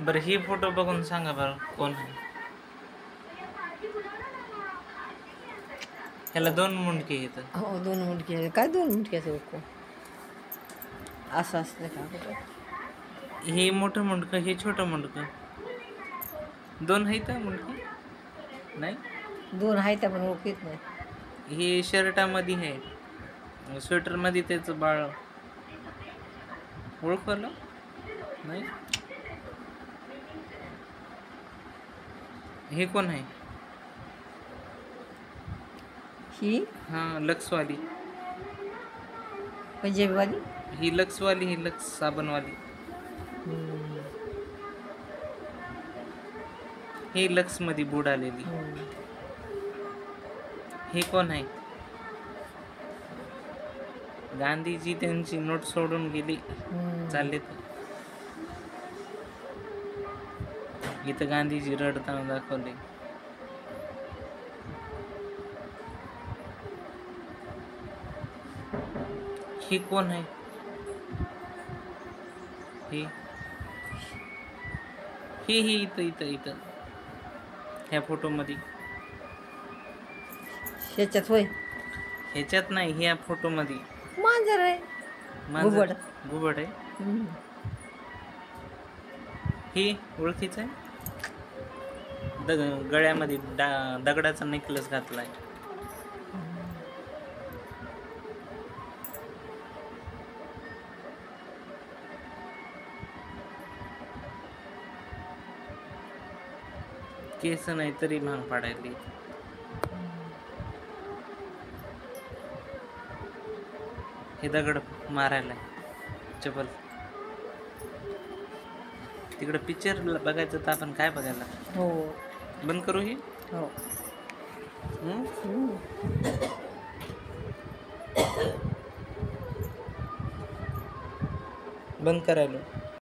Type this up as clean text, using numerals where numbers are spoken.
बरं ही फोटो बघून सांगा बरं कोण आहे. ह्याला 2 मुंडके येतं. हो 2 मुंडके. काय 2 मुंडक्याचं कोण असं असतं का कुठं? हे मोठं मुंडकं, हे छोटं मुंडकं. 2 आहेत मुंडके? नाही. 2 आहेत पण ओळखीत नाही. हे शर्टामध्ये आहे, स्वेटरमध्ये त्याचं बाळ. ओळखलं नाही. हे कोण आहे? ही हां, लक्सवाली. पंजाबीवाली. ही लक्सवाली, ही लक्स साबणवाली. हे लक्समध्ये बुड आलेली. हे कोण आहे? गांधीजी त्यांची नोट सोडून गेली, चालले तर. इथं गांधीजी रडताना दाखवले. हे कोण आहे? हे इथं इथं इथं ह्या फोटोमध्ये. ह्याच्यात होय. ह्याच्यात नाही, ह्या फोटोमध्ये. मांजर आहे. घुबड. घुबड आहे. हे ओळखीचं आहे. गळ्यामध्ये दगडाचा नेकलेस घातलाय. केस नाही तरी भांग पाडायली. हे दगड मारायला चपल. तिकडं पिक्चर बघायचं तर आपण काय बघायला. हो. बंद करू ही. हो. बंद करायला.